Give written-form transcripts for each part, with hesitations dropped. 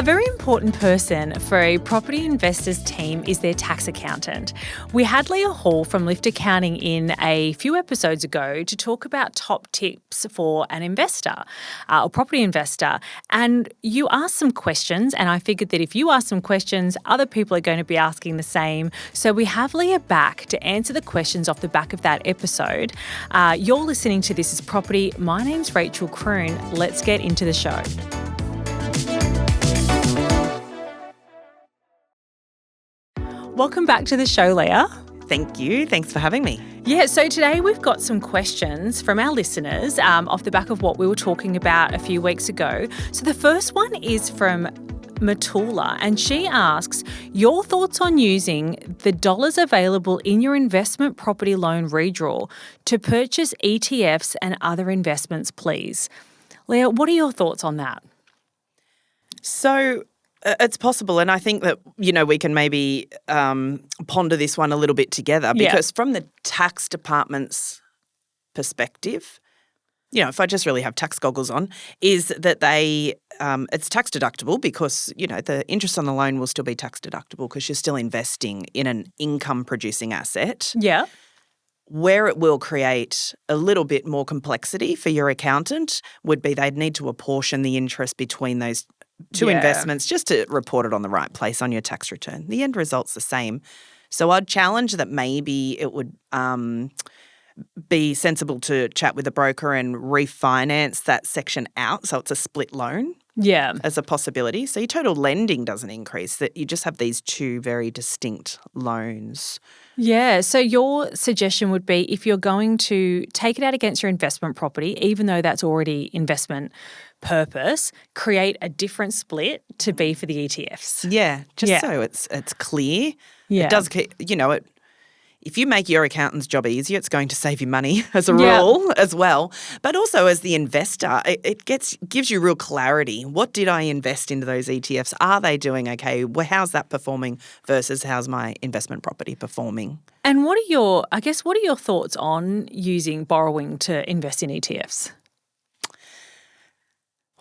A very important person for a property investor's team is their tax accountant. We had Leah Hall from Lift Accounting in a few episodes ago to talk about top tips for an investor, a property investor. And you asked some questions, and I figured that if you ask some questions, other people are going to be asking the same. So we have Leah back to answer the questions off the back of that episode. You're listening to This Is Property. My name's Rachelle Kroon. Let's get into the show. Welcome back to the show, Leah. Thank you. Thanks for having me. Yeah, so today we've got some questions from our listeners off the back of what we were talking about a few weeks ago. So the first one is from Matula, and she asks, your thoughts on using the dollars available in your investment property loan redraw to purchase ETFs and other investments, please. Leah, what are your thoughts on that? So it's possible, and I think that, we can maybe ponder this one a little bit together because from the tax department's perspective, if I just really have tax goggles on, is that it's tax deductible because, the interest on the loan will still be tax deductible because you're still investing in an income-producing asset. Yeah. Where it will create a little bit more complexity for your accountant would be they'd need to apportion the interest between those two investments just to report it on the right place on your tax return. The end result's the same. So I'd challenge that maybe it would be sensible to chat with a broker and refinance that section out so it's a split loan as a possibility. So your total lending doesn't increase, that you just have these two very distinct loans. Yeah, so your suggestion would be if you're going to take it out against your investment property, even though that's already investment purpose, create a different split to be for the ETFs. Yeah, so it's clear. Yeah. It does, if you make your accountant's job easier, it's going to save you money as a rule as well. But also as the investor, it gives you real clarity. What did I invest into those ETFs? Are they doing okay? Well, how's that performing versus how's my investment property performing? And what are your thoughts on using borrowing to invest in ETFs?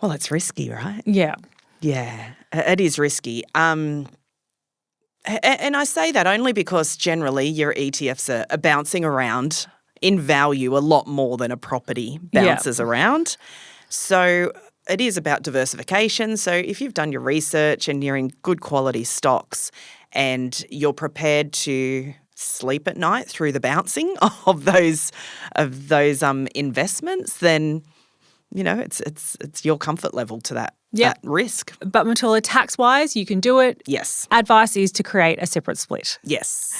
Well, it's risky, right? Yeah. Yeah, it is risky. And I say that only because generally your ETFs are bouncing around in value a lot more than a property bounces around. So it is about diversification. So if you've done your research and you're in good quality stocks and you're prepared to sleep at night through the bouncing of those investments, then it's your comfort level to that risk. But Matula, tax-wise, you can do it. Yes. Advice is to create a separate split. Yes.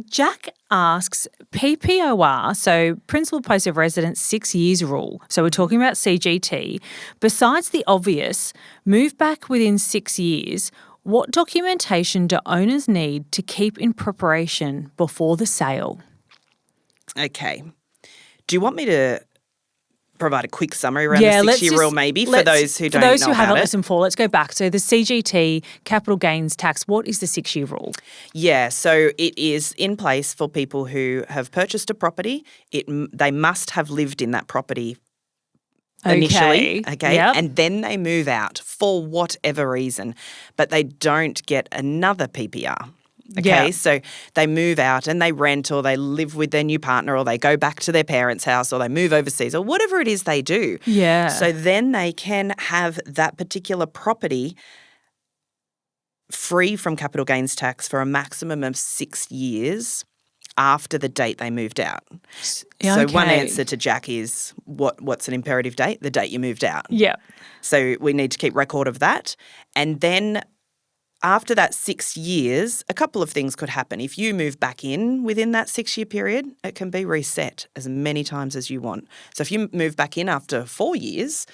Jack asks, PPOR, so Principal Place of Residence 6 years rule, so we're talking about CGT, besides the obvious, move back within 6 years, what documentation do owners need to keep in preparation before the sale? Okay. Do you want me to provide a quick summary around the 6-year rule maybe for those who don't know about it? For those who haven't listened before, let's go back. So the CGT, capital gains tax, what is the 6-year rule? Yeah, so it is in place for people who have purchased a property. They must have lived in that property initially, and then they move out for whatever reason, but they don't get another PPR. Okay, so they move out and they rent or they live with their new partner or they go back to their parents' house or they move overseas or whatever it is they do. Yeah. So then they can have that particular property free from capital gains tax for a maximum of 6 years after the date they moved out. So one answer to Jack is what's an imperative date? The date you moved out. Yeah. So we need to keep record of that. And then after that 6 years, a couple of things could happen. If you move back in within that 6-year period, it can be reset as many times as you want. So if you move back in after 4 years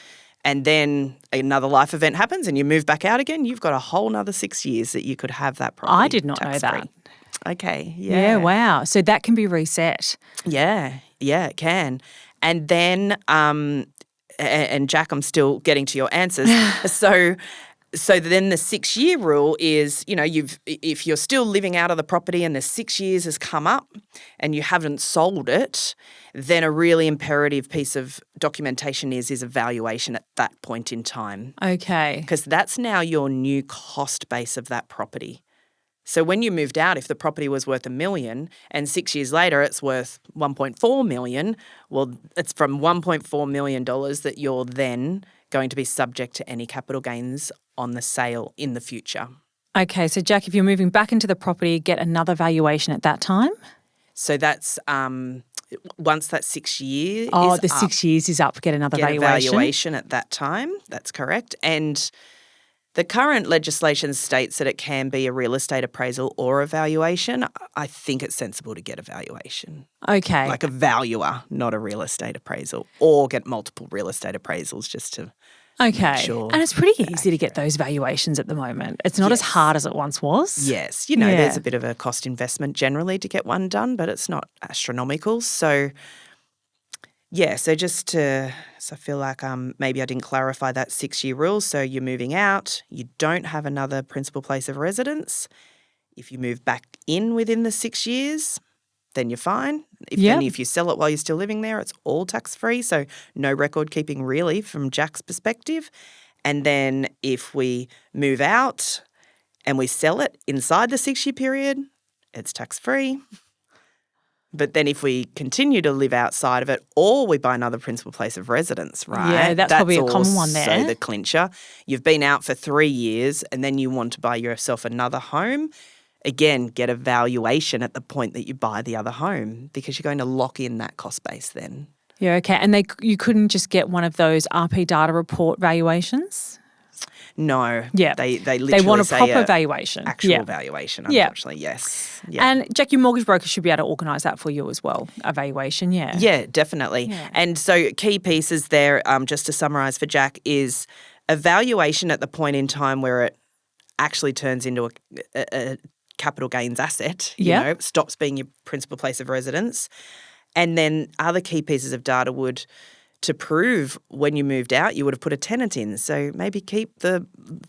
and then another life event happens and you move back out again, you've got a whole nother 6 years that you could have that property I did not know tax-free. that. Okay, Yeah, wow. So that can be reset. Yeah, it can. And then, and Jack, I'm still getting to your answers. So So then the 6-year rule is, if you're still living out of the property and the 6 years has come up and you haven't sold it, then a really imperative piece of documentation is a valuation at that point in time. Okay. Because that's now your new cost base of that property. So when you moved out, if the property was worth $1 million and 6 years later it's worth $1.4 million, well, it's from $1.4 million that you're then going to be subject to any capital gains on the sale in the future. Okay, so Jack, if you're moving back into the property, get another valuation at that time? So that's once that 6 year Oh, is the up, 6 years is up, get another valuation? Get a valuation at that time. That's correct. And the current legislation states that it can be a real estate appraisal or a valuation. I think it's sensible to get a valuation. Okay. Like a valuer, not a real estate appraisal, or get multiple real estate appraisals just to make sure. And it's pretty easy to get those valuations at the moment. It's not as hard as it once was. Yes. There's a bit of a cost investment generally to get one done, but it's not astronomical. So so I feel like maybe I didn't clarify that 6-year rule. So you're moving out, you don't have another principal place of residence. If you move back in within the 6 years, then you're fine. If you sell it while you're still living there, it's all tax-free. So no record keeping really from Jack's perspective. And then if we move out and we sell it inside the 6-year period, it's tax-free. But then if we continue to live outside of it or we buy another principal place of residence, right? Yeah, that's probably a common one there. So the clincher. You've been out for 3 years and then you want to buy yourself another home. Again, get a valuation at the point that you buy the other home because you're going to lock in that cost base then. Yeah, okay. And you couldn't just get one of those RP data report valuations? No. Yeah. They literally want a say proper valuation. Actual valuation, unfortunately, yes. Yeah. And Jack, your mortgage broker should be able to organise that for you as well, a valuation, yeah. Yeah, definitely. Yeah. And so key pieces there, just to summarise for Jack, is a valuation at the point in time where it actually turns into a capital gains asset, stops being your principal place of residence. And then other key pieces of data would, to prove when you moved out, you would have put a tenant in. So maybe keep the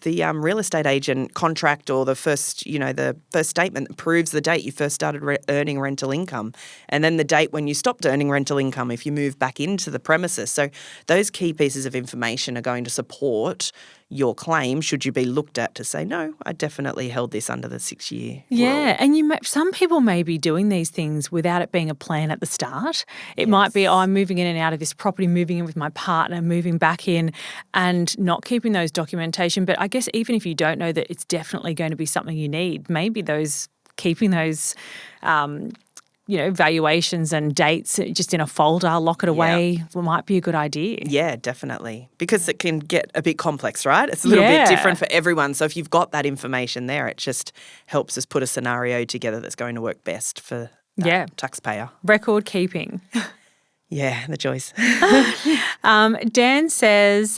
real estate agent contract or the first statement that proves the date you first started earning rental income, and then the date when you stopped earning rental income if you move back into the premises. So those key pieces of information are going to support your claim should you be looked at to say, no, I definitely held this under the 6-year Yeah, rule. and some people may be doing these things without it being a plan at the start. It might be, I'm moving in and out of this property, moving in with my partner, moving back in and not keeping those documentation. But I guess even if you don't know that it's definitely going to be something you need, maybe keeping those valuations and dates just in a folder, lock it away, might be a good idea. Yeah, definitely. Because it can get a bit complex, right? It's a little bit different for everyone. So if you've got that information there, it just helps us put a scenario together that's going to work best for that taxpayer. Record keeping. Yeah, the joys. Dan says,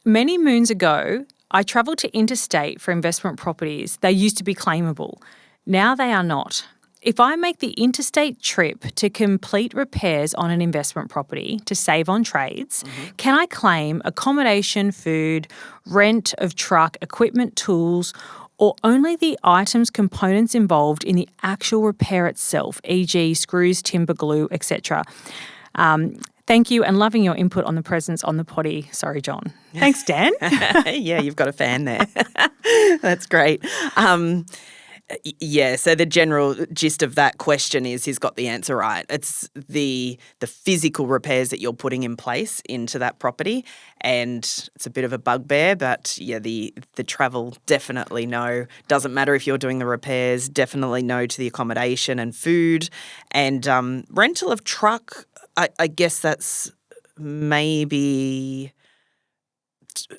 many moons ago, I travelled to interstate for investment properties. They used to be claimable. Now they are not. If I make the interstate trip to complete repairs on an investment property to save on trades, can I claim accommodation, food, rent of truck, equipment, tools, or only the items, components involved in the actual repair itself, e.g. screws, timber, glue, etc.? Thank you and loving your input on the presence on the potty. Sorry, John. Thanks, Dan. Yeah, you've got a fan there. That's great. So the general gist of that question is he's got the answer right. It's the physical repairs that you're putting in place into that property, and it's a bit of a bugbear, but the travel, definitely no. Doesn't matter if you're doing the repairs, definitely no to the accommodation and food. And rental of truck, I guess that's maybe...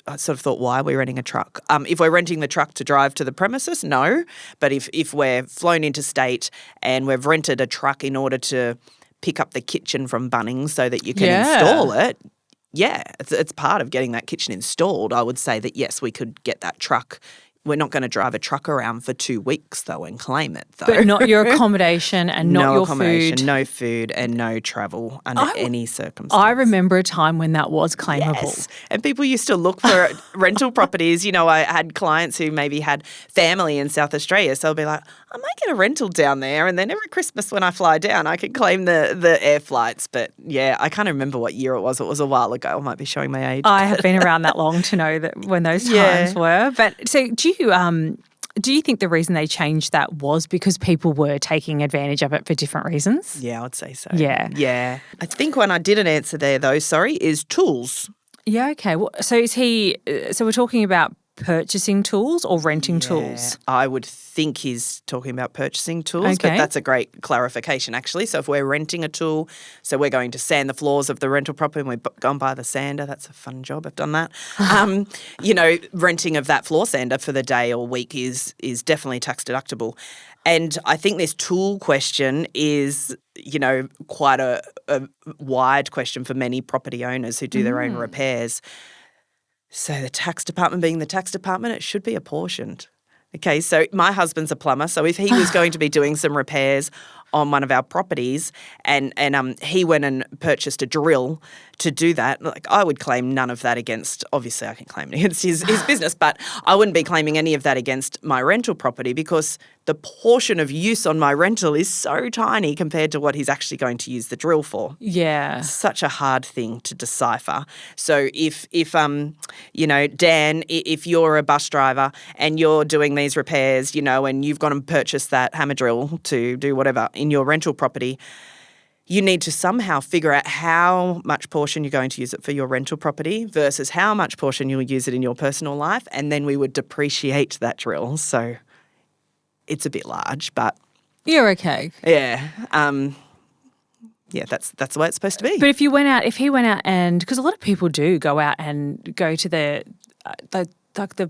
I sort of thought, why are we renting a truck? If we're renting the truck to drive to the premises, no. But if we're flown interstate and we've rented a truck in order to pick up the kitchen from Bunnings so that you can install it, it's part of getting that kitchen installed. I would say that, yes, we could get that truck We're not going to drive a truck around for 2 weeks, though, and claim it, though. But not your accommodation and not no your accommodation, food. no food, and no travel under any circumstance. I remember a time when that was claimable. Yes. And people used to look for rental properties. You know, I had clients who maybe had family in South Australia, so they'll be like, I might get a rental down there, and then every Christmas when I fly down, I can claim the air flights. But yeah, I can't remember what year it was. It was a while ago. I might be showing my age. I have been around that long to know that when those times were. But so do you think the reason they changed that was because people were taking advantage of it for different reasons? Yeah, I would say so. Yeah. Yeah. I think one I didn't answer there, though, is tools. Yeah, okay. Well, so we're talking about purchasing tools or renting tools? I would think he's talking about purchasing tools, Okay. but that's a great clarification, actually. So if we're renting a tool, so we're going to sand the floors of the rental property and we've gone by the sander, that's a fun job. I've done that. Renting of that floor sander for the day or week is definitely tax deductible. And I think this tool question is, quite a wide question for many property owners who do their own repairs. So the tax department being the tax department, it should be apportioned. Okay, so my husband's a plumber, so if he was going to be doing some repairs on one of our properties and he went and purchased a drill to do that, like I would claim none of that against, obviously I can claim it against his business, but I wouldn't be claiming any of that against my rental property because the portion of use on my rental is so tiny compared to what he's actually going to use the drill for. Yeah. Such a hard thing to decipher. So if Dan, if you're a bus driver and you're doing these repairs, and you've gone and purchased that hammer drill to do whatever in your rental property, you need to somehow figure out how much portion you're going to use it for your rental property versus how much portion you'll use it in your personal life, and then we would depreciate that drill. So it's a bit large, but you're okay. Yeah. That's the way it's supposed to be. But if he went out and, because a lot of people do go out and go to the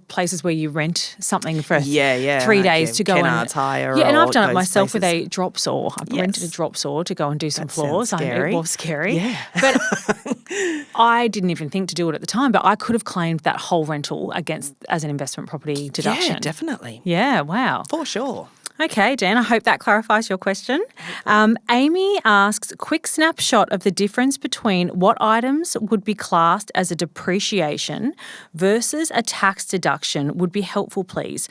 places where you rent something for 3 days to go Kennard's Hire. Yeah, and I've done it those myself places. with a drop saw. I've rented a drop saw to go and do some floors. Scary. It was scary. Yeah. But I didn't even think to do it at the time, but I could have claimed that whole rental as an investment property deduction. Yeah, definitely. Yeah, wow. For sure. Okay, Dan, I hope that clarifies your question. Amy asks, quick snapshot of the difference between what items would be classed as a depreciation versus a tax deduction would be helpful, please.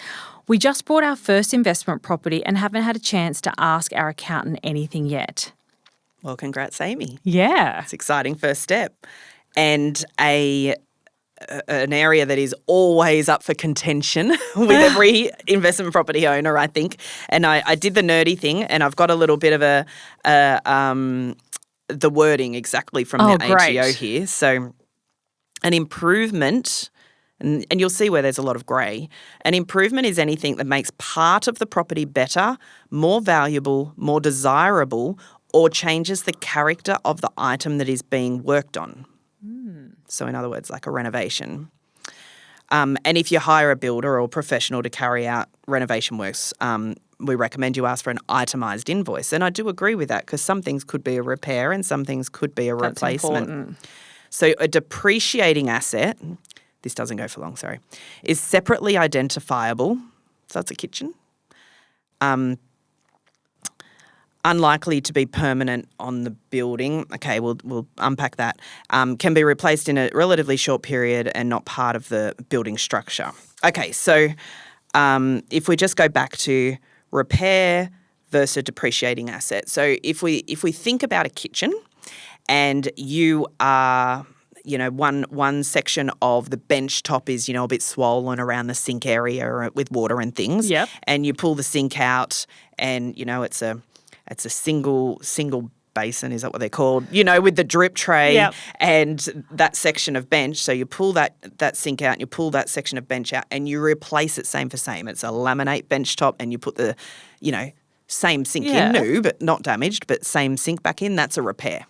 We just bought our first investment property and haven't had a chance to ask our accountant anything yet. Well, congrats, Amy. Yeah. It's an exciting first step. And an area that is always up for contention with every investment property owner, I think. And I did the nerdy thing, and I've got a little bit of the wording exactly from the ATO here. So an improvement, and you'll see where there's a lot of grey, an improvement is anything that makes part of the property better, more valuable, more desirable, or changes the character of the item that is being worked on. So in other words, like a renovation. And if you hire a builder or professional to carry out renovation works, we recommend you ask for an itemised invoice. And I do agree with that because some things could be a repair and some things could be a replacement. Important. So a depreciating asset, this doesn't go for long, sorry, is separately identifiable. So that's a kitchen. Unlikely to be permanent on the building. Okay, we'll unpack that. Can be replaced in a relatively short period and not part of the building structure. Okay, so if we just go back to repair versus depreciating asset. So if we think about a kitchen and you are, one section of the bench top is, a bit swollen around the sink area with water and things. Yep. And you pull the sink out and, it's a single basin, is that what they're called? With the drip tray and that section of bench. So you pull that sink out and you pull that section of bench out and you replace it same for same. It's a laminate bench top and you put the, same sink in, new but not damaged, but same sink back in. That's a repair.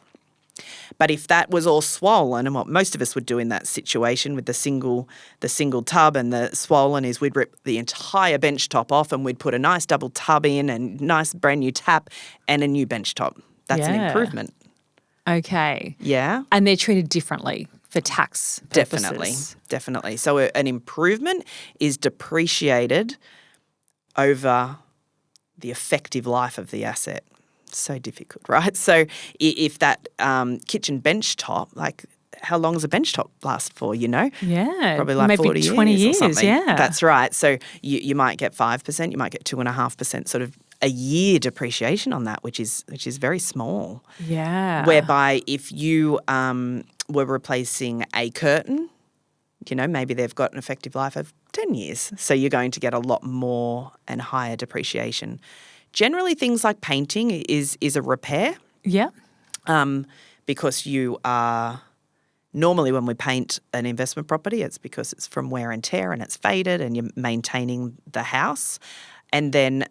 But if that was all swollen, and what most of us would do in that situation with the single tub and the swollen is we'd rip the entire bench top off and we'd put a nice double tub in and nice brand new tap and a new bench top. That's an improvement. Okay. Yeah. And they're treated differently for tax purposes. Definitely. So an improvement is depreciated over the effective life of the asset. So difficult, right? So if that kitchen bench top, like how long does a bench top last for, Yeah. Probably like maybe 40 20 years or something. Yeah. That's right. So you might get 5%, you might get 2.5% sort of a year depreciation on that, which is very small. Yeah. Whereby if you were replacing a curtain, maybe they've got an effective life of 10 years. So you're going to get a lot more and higher depreciation. Generally, things like painting is a repair. Yeah. Because you are normally when we paint an investment property, it's because it's from wear and tear and it's faded and you're maintaining the house. And then,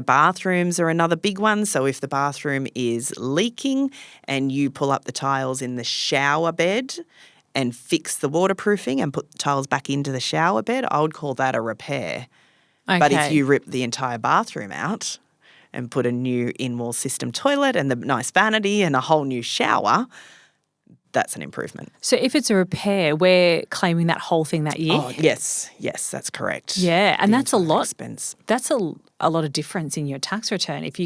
bathrooms are another big one. So if the bathroom is leaking and you pull up the tiles in the shower bed and fix the waterproofing and put the tiles back into the shower bed, I would call that a repair. Okay. But if you rip the entire bathroom out and put a new in-wall system toilet and the nice vanity and a whole new shower, that's an improvement. So if it's a repair, we're claiming that whole thing that year? Oh, yes, that's correct. Yeah, and that's a lot. Expense. That's a lot of difference in your tax return. If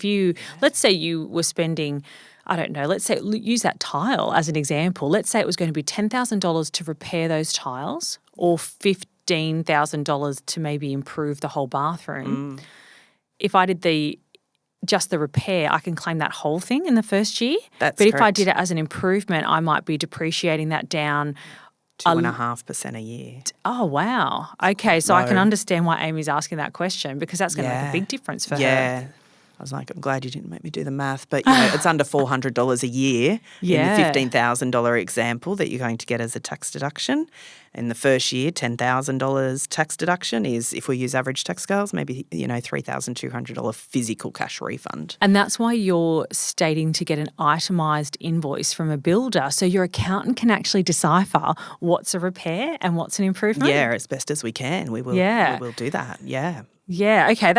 you let's say you were spending, I don't know, let's say use that tile as an example. Let's say it was going to be $10,000 to repair those tiles or $15,000 to maybe improve the whole bathroom. If I did just the repair, I can claim that whole thing in the first year. That's But if I correct. did it as an improvement, I might be depreciating that down 2.5% a year. Oh, wow. Okay, so I can Low. understand why Amy's asking that question because that's going to make a big difference for her. Yeah. I was like, I'm glad you didn't make me do the math, but it's under $400 a year Yeah. in the $15,000 example that you're going to get as a tax deduction. In the first year, $10,000 tax deduction is, if we use average tax scales, maybe, $3,200 physical cash refund. And that's why you're stating to get an itemised invoice from a builder so your accountant can actually decipher what's a repair and what's an improvement. Yeah, as best as we can. We will do that. Yeah. Yeah, okay,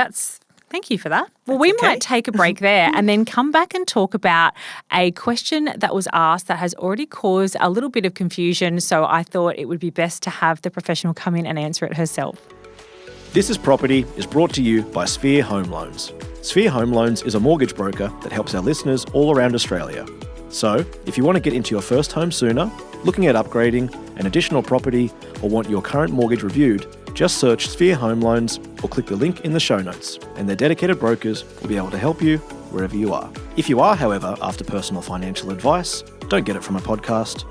thank you for that. Well, we might take a break there and then come back and talk about a question that was asked that has already caused a little bit of confusion. So I thought it would be best to have the professional come in and answer it herself. This is Property is brought to you by Sphere Home Loans. Sphere Home Loans is a mortgage broker that helps our listeners all around Australia. So, if you want to get into your first home sooner, looking at upgrading, an additional property, or want your current mortgage reviewed, just search Sphere Home Loans or click the link in the show notes, and their dedicated brokers will be able to help you wherever you are. If you are, however, after personal financial advice, don't get it from a podcast.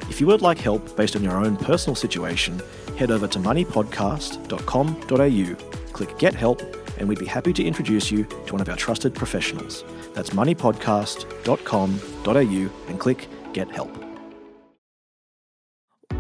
If you would like help based on your own personal situation, head over to moneypodcast.com.au, click Get Help, and we'd be happy to introduce you to one of our trusted professionals. That's moneypodcast.com.au and click Get Help.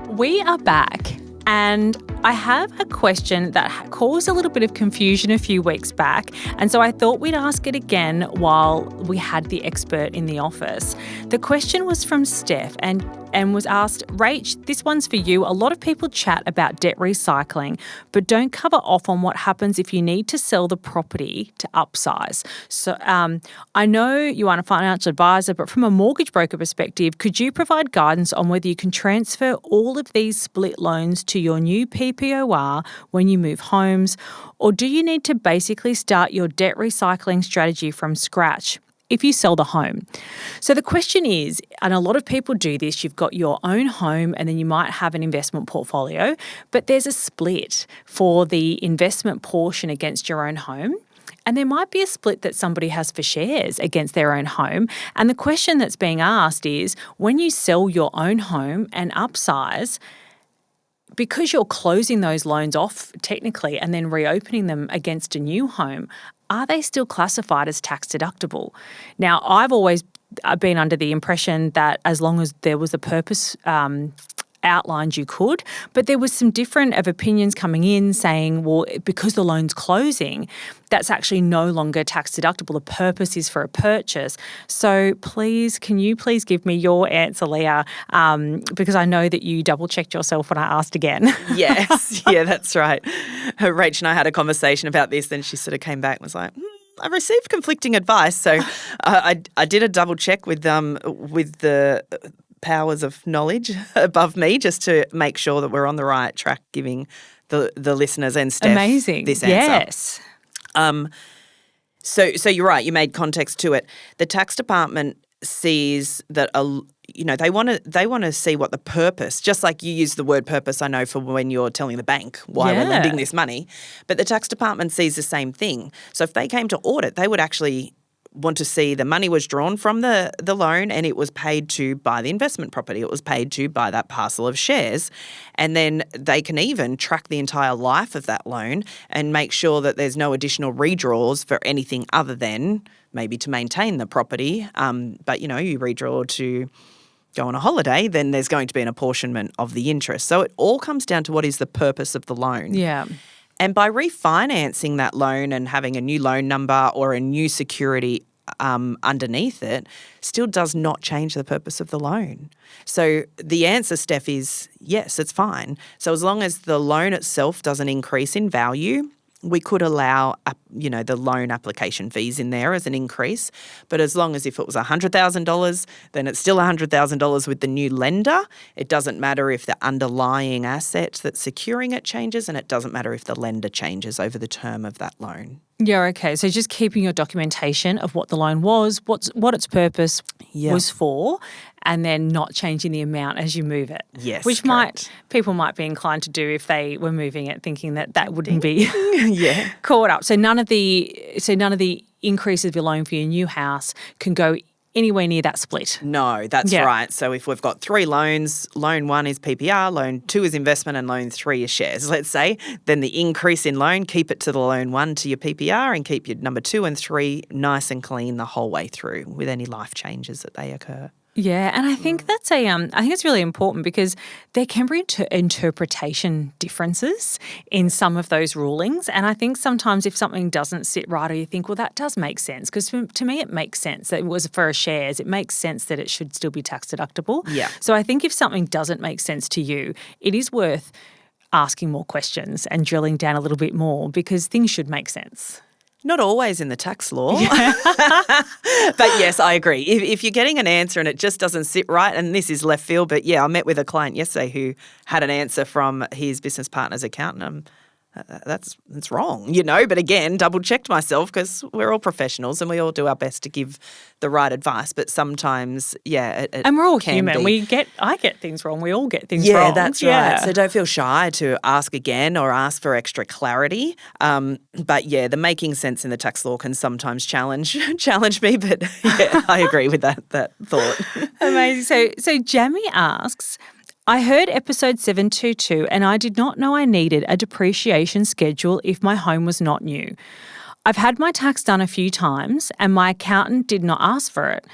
We are back. And I have a question that caused a little bit of confusion a few weeks back. And so I thought we'd ask it again while we had the expert in the office. The question was from Steph and was asked, Rach, this one's for you. A lot of people chat about debt recycling, but don't cover off on what happens if you need to sell the property to upsize. So I know you aren't a financial advisor, but from a mortgage broker perspective, could you provide guidance on whether you can transfer all of these split loans to your new PPOR when you move homes, or do you need to basically start your debt recycling strategy from scratch if you sell the home? So the question is, and a lot of people do this, you've got your own home and then you might have an investment portfolio, but there's a split for the investment portion against your own home. And there might be a split that somebody has for shares against their own home. And the question that's being asked is, when you sell your own home and upsize, because you're closing those loans off technically and then reopening them against a new home, are they still classified as tax deductible? Now, I've always been under the impression that as long as there was a purpose outlined, you could, but there was some different of opinions coming in saying, well, because the loan's closing, that's actually no longer tax deductible. The purpose is for a purchase. So can you please give me your answer, Leah? Because I know that you double-checked yourself when I asked again. Yes, yeah, that's right. Rach and I had a conversation about this, then she sort of came back and was like, I received conflicting advice. So I did a double check with the powers of knowledge above me just to make sure that we're on the right track giving the listeners and Steph Amazing. this answer. Yes. So you're right. You made context to it. The tax department sees that they want to see what the purpose. Just like you use the word purpose, I know for when you're telling the bank why we're lending this money, but the tax department sees the same thing. So if they came to audit, they would actually want to see the money was drawn from the loan and it was paid to buy the investment property. It was paid to buy that parcel of shares. And then they can even track the entire life of that loan and make sure that there's no additional redraws for anything other than maybe to maintain the property. But, you redraw to go on a holiday, then there's going to be an apportionment of the interest. So it all comes down to what is the purpose of the loan. Yeah. And by refinancing that loan and having a new loan number or a new security underneath it still does not change the purpose of the loan. So the answer, Steph, is yes, it's fine. So as long as the loan itself doesn't increase in value, we could allow, the loan application fees in there as an increase. But as long as if it was $100,000, then it's still $100,000 with the new lender. It doesn't matter if the underlying asset that's securing it changes, and it doesn't matter if the lender changes over the term of that loan. Yeah, okay. So just keeping your documentation of what the loan was, what its purpose was for, and then not changing the amount as you move it. Yes, which correct. people might be inclined to do if they were moving it, thinking that wouldn't be caught up. So none of the increases of your loan for your new house can go anywhere near that split. No, that's right. So if we've got 3 loans, loan 1 is PPR, loan 2 is investment, and loan 3 is shares, let's say, then the increase in loan, keep it to the loan 1 to your PPR and keep your number 2 and 3 nice and clean the whole way through with any life changes that they occur. Yeah, and I think that's I think it's really important because there can be interpretation differences in some of those rulings, and I think sometimes if something doesn't sit right, or you think, well, that does make sense, because to me it makes sense that it was for shares. It makes sense that it should still be tax deductible. Yeah. So I think if something doesn't make sense to you, it is worth asking more questions and drilling down a little bit more, because things should make sense. Not always in the tax law. But yes, I agree. If you're getting an answer and it just doesn't sit right, and this is left field, but I met with a client yesterday who had an answer from his business partner's accountant. That's wrong, but again, double checked myself because we're all professionals and we all do our best to give the right advice. But sometimes, and we're all human. I get things wrong. We all get things wrong. Yeah, that's right. So don't feel shy to ask again or ask for extra clarity. But the making sense in the tax law can sometimes challenge me. But I agree with that thought. Amazing. So Jamie asks, I heard episode 722 and I did not know I needed a depreciation schedule if my home was not new. I've had my tax done a few times and my accountant did not ask for it.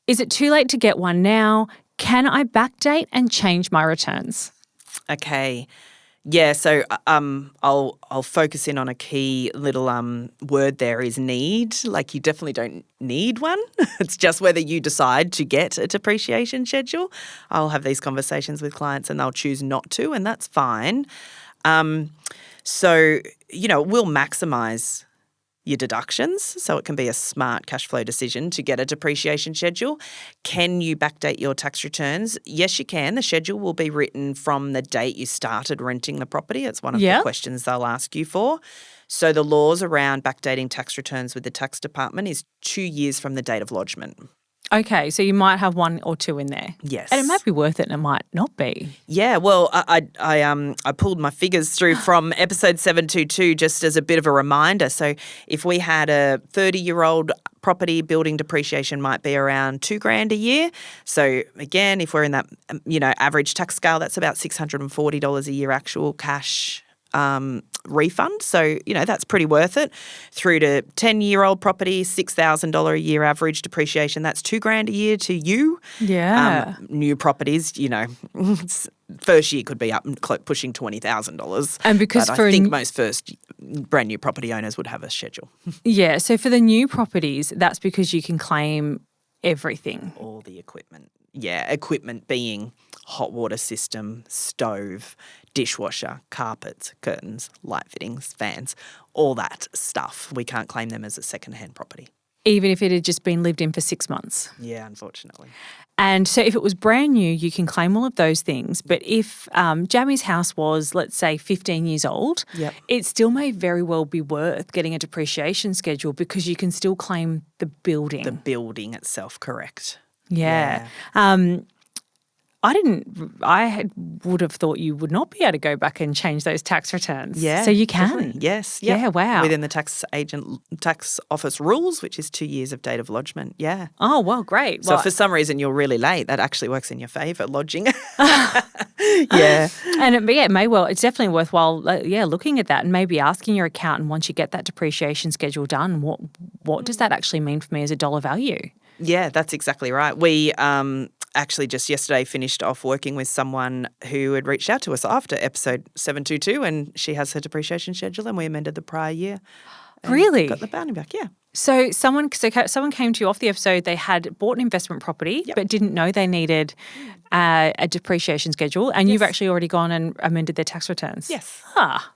Is it too late to get one now? Can I backdate and change my returns? Okay. Yeah, so I'll focus in on a key little word there is need. Like you definitely don't need one. It's just whether you decide to get a depreciation schedule. I'll have these conversations with clients and they'll choose not to, and that's fine. So, we'll maximise your deductions, so it can be a smart cash flow decision to get a depreciation schedule. Can you backdate your tax returns? Yes, you can. The schedule will be written from the date you started renting the property. It's one of the questions they'll ask you for. So the laws around backdating tax returns with the tax department is 2 years from the date of lodgement. Okay, so you might have 1 or 2 in there. Yes. And it might be worth it and it might not be. Yeah, well, I pulled my figures through from episode 722 just as a bit of a reminder. So if we had a 30-year-old property, building depreciation might be around $2,000 a year. So again, if we're in that, average tax scale, that's about $640 a year actual cash refund. So, that's pretty worth it. Through to 10-year-old property, $6,000 a year average depreciation. That's $2,000 a year to you. Yeah. New properties, first year could be up pushing $20,000. And because I think most first brand new property owners would have a schedule. Yeah. So for the new properties, that's because you can claim everything. All the equipment. Yeah, equipment being hot water system, stove, dishwasher, carpets, curtains, light fittings, fans, all that stuff. We can't claim them as a second-hand property. Even if it had just been lived in for 6 months. Yeah, unfortunately. And so if it was brand new, you can claim all of those things. But if Jammy's house was, let's say, 15 years old, it still may very well be worth getting a depreciation schedule because you can still claim the building. The building itself, correct. Yeah. I would have thought you would not be able to go back and change those tax returns. Yeah. So you can. Definitely. Yes. Yep. Yeah, wow. Within the tax office rules, which is 2 years of date of lodgement. Yeah. Oh, well, great. So well, if for some reason you're really late, that actually works in your favour, lodging. Yeah. And it may well, it's definitely worthwhile, looking at that and maybe asking your accountant once you get that depreciation schedule done, what does that actually mean for me as a dollar value? Yeah, that's exactly right. We actually just yesterday finished off working with someone who had reached out to us after episode 722, and she has her depreciation schedule, and we amended the prior year. Really? Got the bounding back, yeah. So someone came to you off the episode, they had bought an investment property but didn't know they needed a depreciation schedule, and you've actually already gone and amended their tax returns. Yes.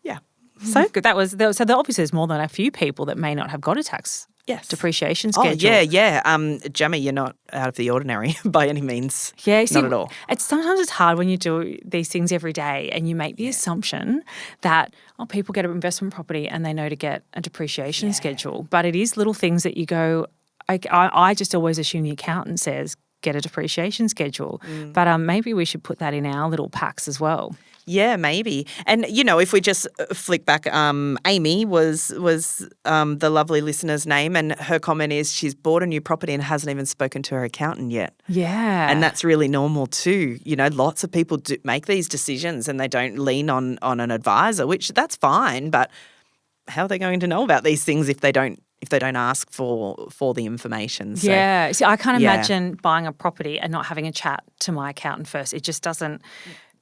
Yeah. So good. So obviously there's more than a few people that may not have got a tax depreciation schedule. Oh, yeah. Jamie, you're not out of the ordinary by any means. Yeah, see, not at all. Sometimes it's hard when you do these things every day and you make the assumption that, people get an investment property and they know to get a depreciation schedule. But it is little things that you go, I just always assume the accountant says, get a depreciation schedule. But maybe we should put that in our little packs as well. Yeah, maybe. And, if we just flick back, Amy was the lovely listener's name, and her comment is she's bought a new property and hasn't even spoken to her accountant yet. Yeah. And that's really normal too. Lots of people do make these decisions and they don't lean on an advisor, which that's fine, but how are they going to know about these things if they don't ask for the information? So, yeah. See, I can't imagine buying a property and not having a chat to my accountant first. It just doesn't.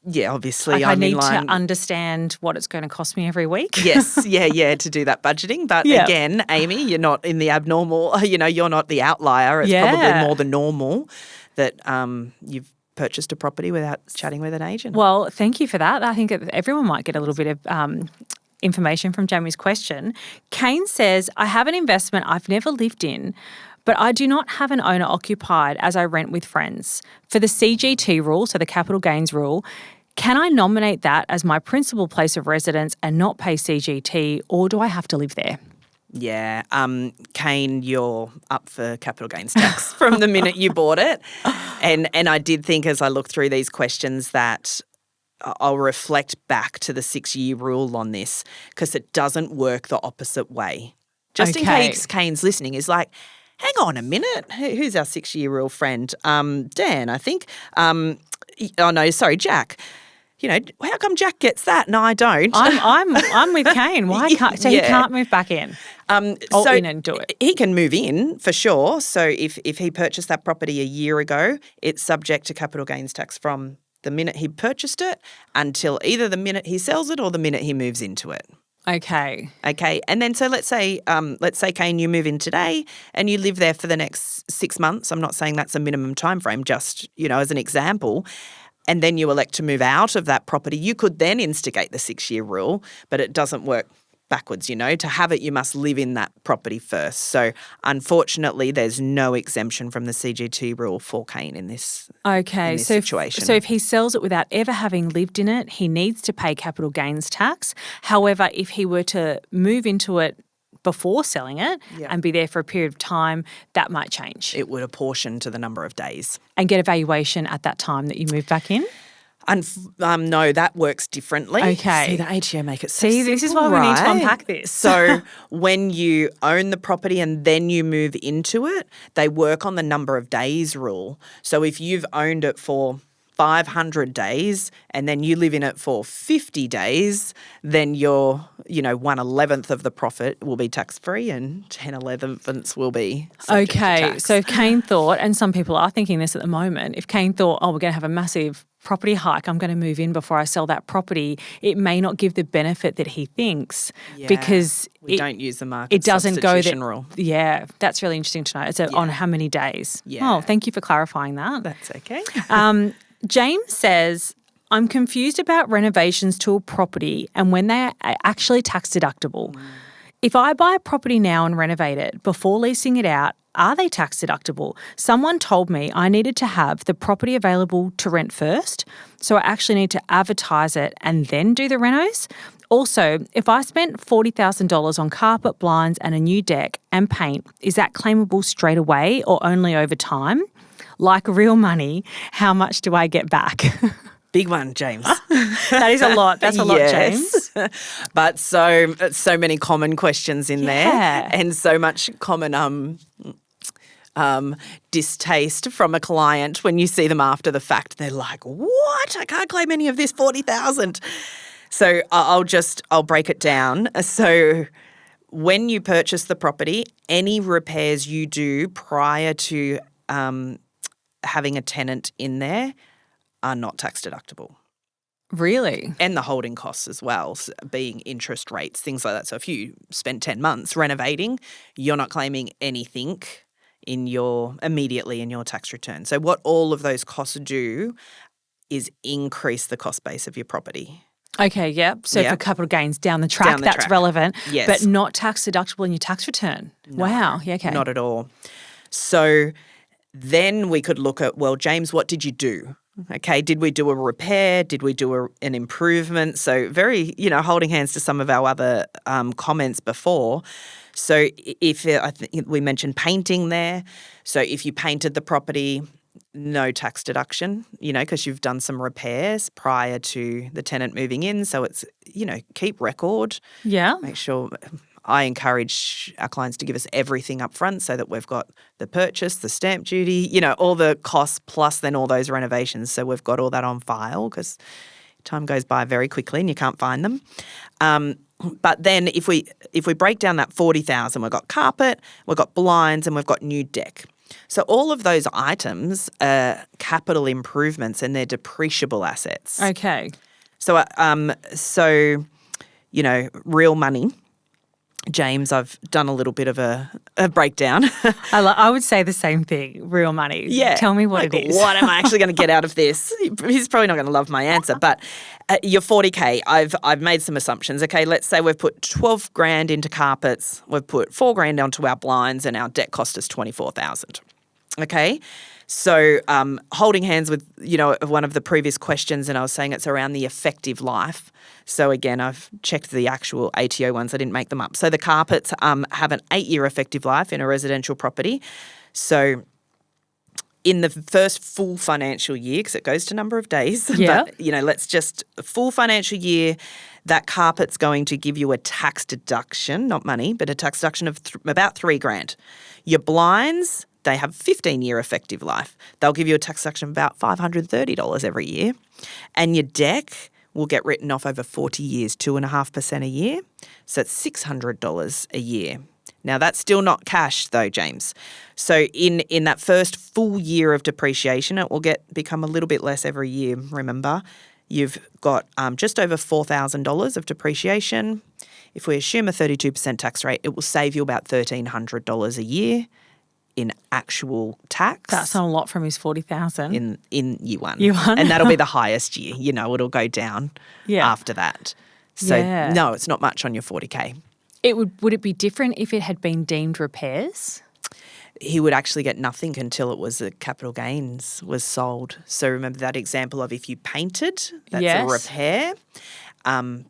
Yeah, obviously. I need to understand what it's going to cost me every week. Yes, yeah, to do that budgeting. But again, Amy, you're not in the abnormal, you're not the outlier. It's probably more the normal that you've purchased a property without chatting with an agent. Well, thank you for that. I think everyone might get a little bit of information from Jamie's question. Kane says, I have an investment I've never lived in, but I do not have an owner occupied as I rent with friends. For the CGT rule, so the capital gains rule, can I nominate that as my principal place of residence and not pay CGT, or do I have to live there? Yeah. Kane, you're up for capital gains tax from the minute you bought it. And I did think as I looked through these questions that I'll reflect back to the 6-year rule on this because it doesn't work the opposite way. Just in case Kane's listening, is like, hang on a minute. Who's our 6-year rule friend? Dan, I think. Jack. How come Jack gets that and I don't? I'm with Kane. Why can't he can't move back in? In and do it. He can move in for sure. So if he purchased that property a year ago, it's subject to capital gains tax from the minute he purchased it until either the minute he sells it or the minute he moves into it. Okay. And then so let's say, Kane, you move in today and you live there for the next 6 months. I'm not saying that's a minimum time frame, just, as an example. And then you elect to move out of that property. You could then instigate the 6-year rule, but it doesn't work backwards, To have it, you must live in that property first. So unfortunately, there's no exemption from the CGT rule for Kane in this situation. So if he sells it without ever having lived in it, he needs to pay capital gains tax. However, if he were to move into it before selling it and be there for a period of time, that might change. It would apportion to the number of days. And get a valuation at that time that you move back in? No, that works differently. Okay. See, the ATO make it so simple, this is why we need to unpack this. So when you own the property and then you move into it, they work on the number of days rule. So if you've owned it for 500 days and then you live in it for 50 days, then your, 1/11 of the profit will be tax-free and 10/11ths will be subject to tax. So if Kane thought, and some people are thinking this at the moment, if Kane thought, we're going to have a massive property hike, I'm going to move in before I sell that property, it may not give the benefit that he thinks because we don't use the market it doesn't go there. Rule. Yeah, that's really interesting to know. It's on how many days. Yeah. Oh, thank you for clarifying that. That's okay. James says, I'm confused about renovations to a property and when they are actually tax deductible. If I buy a property now and renovate it, before leasing it out, are they tax deductible? Someone told me I needed to have the property available to rent first, so I actually need to advertise it and then do the renos. Also, if I spent $40,000 on carpet, blinds and a new deck and paint, is that claimable straight away or only over time? Like real money, how much do I get back? Big one, James. That is a lot. That's a lot, Yes. James. But so many common questions in there, Yeah. and so much common distaste from a client when you see them after the fact. They're like, "What? I can't claim any of this $40,000." So I'll break it down. So when you purchase the property, any repairs you do prior to having a tenant in there are not tax deductible. Really? And the holding costs as well, being interest rates, things like that. So if you spend 10 months renovating, you're not claiming anything immediately in your tax return. So what all of those costs do is increase the cost base of your property. Okay, yep. So Yep. for capital gains down the track, that's track. relevant. Yes. But not tax deductible in your tax return. Wow. Yeah, okay. Not at all. So then we could look at, well, James, what did you do? Okay, did we do a repair? Did we do an improvement? So very, holding hands to some of our other comments before. So I think we mentioned painting there. So if you painted the property, no tax deduction, because you've done some repairs prior to the tenant moving in. So it's, keep record. Yeah. Make sure. I encourage our clients to give us everything up front so that we've got the purchase, the stamp duty, all the costs plus then all those renovations. So we've got all that on file because time goes by very quickly and you can't find them. But then if we break down that $40,000, we've got carpet, we've got blinds and we've got new deck. So all of those items are capital improvements and they're depreciable assets. Okay. So, real money. James, I've done a little bit of a breakdown. I would say the same thing, real money. Yeah. Tell me what it is. What am I actually going to get out of this? He's probably not going to love my answer, but your $40K, I've made some assumptions. Okay, let's say we've put $12,000 into carpets, we've put $4,000 onto our blinds, and our debt cost us $24,000. Okay, so holding hands with one of the previous questions, and I was saying it's around the effective life. So again, I've checked the actual ATO ones. I didn't make them up. So the carpets have an 8-year effective life in a residential property. So in the first full financial year, because it goes to number of days, yeah. but let's just full financial year, that carpet's going to give you a tax deduction, not money, but a tax deduction of about $3,000. Your blinds, they have 15-year effective life. They'll give you a tax deduction of about $530 every year. And your deck will get written off over 40 years, 2.5% a year. So it's $600 a year. Now, that's still not cash though, James. So in that first full year of depreciation, it will become a little bit less every year, remember. You've got just over $4,000 of depreciation. If we assume a 32% tax rate, it will save you about $1,300 a year in actual tax. That's not a lot from his $40,000. In year one. Year one. And that'll be the highest year. It'll go down after that. So no, it's not much on your $40K. Would it be different if it had been deemed repairs? He would actually get nothing until it was a capital gains was sold. So remember that example of if you painted, that's a repair.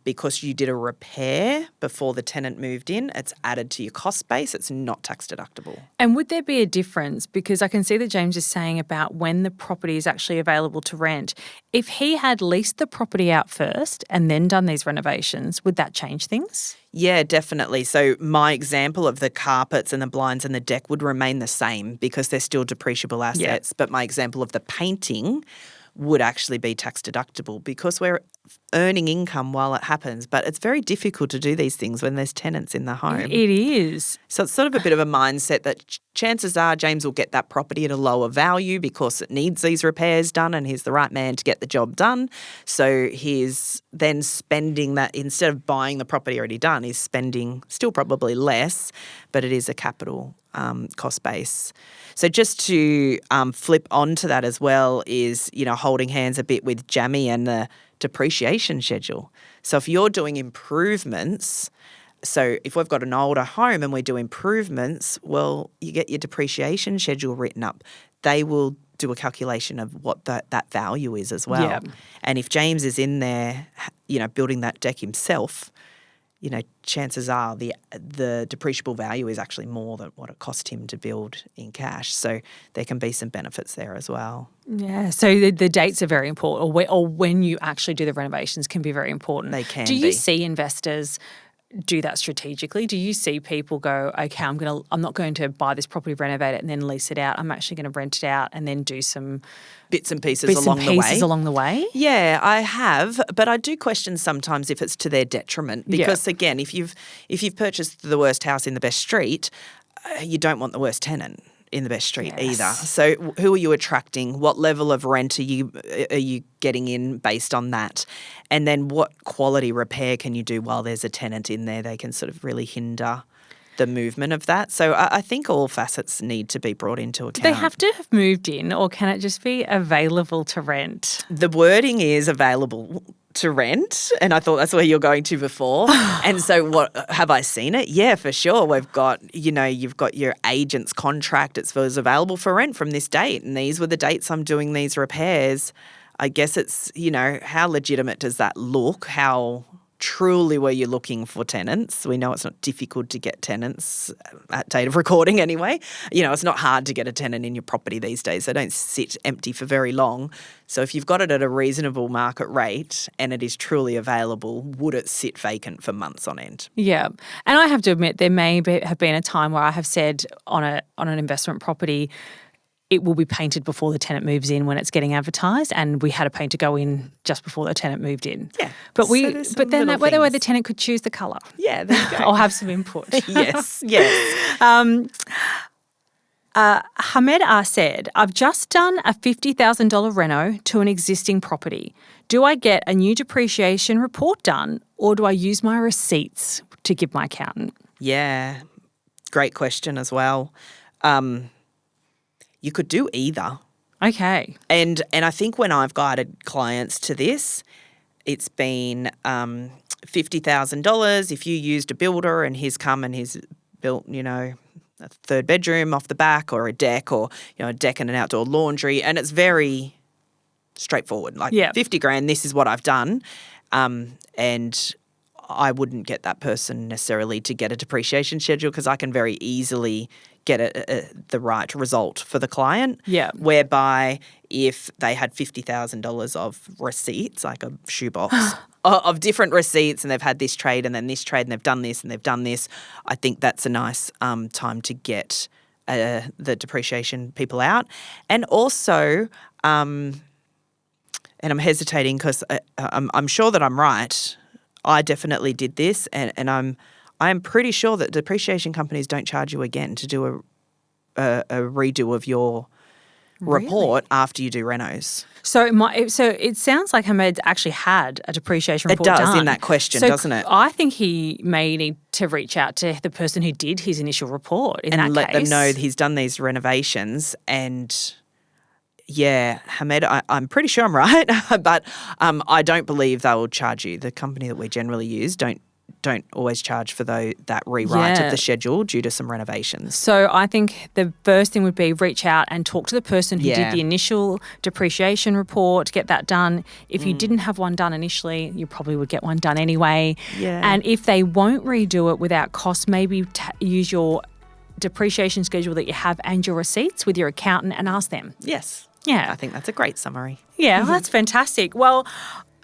Because you did a repair before the tenant moved in, it's added to your cost base. It's not tax deductible. And would there be a difference? Because I can see that James is saying about when the property is actually available to rent. If he had leased the property out first and then done these renovations, would that change things? Yeah, definitely. So my example of the carpets and the blinds and the deck would remain the same because they're still depreciable assets. But my example of the painting would actually be tax deductible because we're earning income while it happens. But it's very difficult to do these things when there's tenants in the home. It is. So it's sort of a bit of a mindset that chances are James will get that property at a lower value because it needs these repairs done and he's the right man to get the job done. So he's then spending that, instead of buying the property already done, he's spending still probably less, but it is a capital cost base. So just to flip onto that as well is, holding hands a bit with Jamie and the depreciation schedule. So if you're doing improvements, So if we've got an older home and we do improvements, well, you get your depreciation schedule written up. They will do a calculation of what that value is as well. Yeah. And if James is in there, building that deck himself, chances are the depreciable value is actually more than what it cost him to build in cash. So there can be some benefits there as well. Yeah, so the dates are very important, or when you actually do the renovations can be very important. They can Do you be. see investors do that strategically? Do you see people go, okay, I'm not going to buy this property, renovate it, and then lease it out. I'm actually going to rent it out and then do some bits and pieces along the way? Yeah, I have, but I do question sometimes if it's to their detriment because again, if you've purchased the worst house in the best street, you don't want the worst tenant in the best street either. So who are you attracting? What level of rent are you getting in based on that? And then what quality repair can you do while there's a tenant in there? They can sort of really hinder the movement of that. So I think all facets need to be brought into account. Do they have to have moved in, or can it just be available to rent? The wording is available to rent, and I thought that's where you're going to before. And so what, have I seen it? Yeah, for sure. We've got, you've got your agent's contract. It was available for rent from this date, and these were the dates I'm doing these repairs. I guess it's, how legitimate does that look? How truly were you looking for tenants? We know it's not difficult to get tenants at date of recording anyway. It's not hard to get a tenant in your property these days. They don't sit empty for very long. So if you've got it at a reasonable market rate and it is truly available, would it sit vacant for months on end? Yeah. And I have to admit there may have been a time where I have said on an investment property, it will be painted before the tenant moves in when it's getting advertised, and we had a painter go in just before the tenant moved in. Yeah. But then that way the tenant could choose the colour. Yeah, there you go. Or have some input. Yes. Hamed R said, I've just done a $50,000 reno to an existing property. Do I get a new depreciation report done, or do I use my receipts to give my accountant? Yeah, great question as well. You could do either. Okay. And I think when I've guided clients to this, it's been $50,000. If you used a builder and he's come and he's built, a third bedroom off the back, or a deck, or a deck and an outdoor laundry, and it's very straightforward. Like $50,000, this is what I've done, and I wouldn't get that person necessarily to get a depreciation schedule because I can very easily get the right result for the client. Yeah. Whereby if they had $50,000 of receipts, like a shoebox of different receipts, and they've had this trade and then this trade and they've done this and they've done this, I think that's a nice time to get the depreciation people out. And also, and I'm hesitating because I'm sure that I'm right. I definitely did this, and I'm pretty sure that depreciation companies don't charge you again to do a redo of your report after you do renos. So it sounds like Hamed actually had a depreciation report done. It does in that question, doesn't it? I think he may need to reach out to the person who did his initial report in that case. And let them know he's done these renovations. And yeah, Hamed, I'm pretty sure I'm right, but I don't believe they will charge you. The company that we generally use don't always charge for that rewrite of the schedule due to some renovations. So I think the first thing would be reach out and talk to the person who did the initial depreciation report, get that done. If you didn't have one done initially, you probably would get one done anyway. Yeah. And if they won't redo it without cost, maybe use your depreciation schedule that you have and your receipts with your accountant and ask them. Yes. Yeah. I think that's a great summary. Yeah, well, that's fantastic. Well,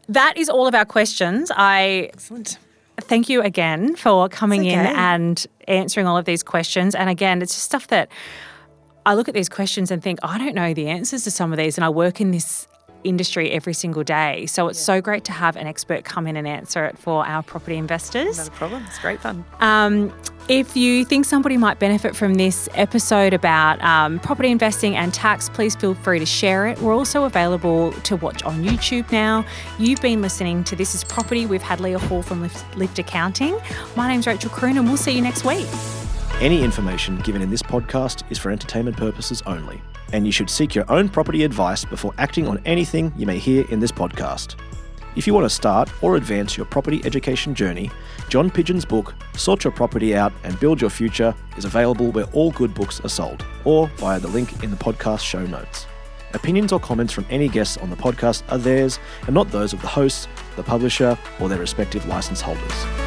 that is all of our questions. Excellent. Thank you again for coming in and answering all of these questions. And again, it's just stuff that I look at these questions and think, I don't know the answers to some of these, and I work in this industry every single day. So it's so great to have an expert come in and answer it for our property investors. Not a problem. It's great fun. If you think somebody might benefit from this episode about property investing and tax, please feel free to share it. We're also available to watch on YouTube now. You've been listening to This Is Property. We've had Leah Hall from Lift Accounting. My name's Rachelle Kroon, and we'll see you next week. Any information given in this podcast is for entertainment purposes only, and you should seek your own property advice before acting on anything you may hear in this podcast. If you want to start or advance your property education journey, John Pidgeon's book, Sort Your Property Out and Build Your Future, is available where all good books are sold, or via the link in the podcast show notes. Opinions or comments from any guests on the podcast are theirs and not those of the hosts, the publisher, or their respective license holders.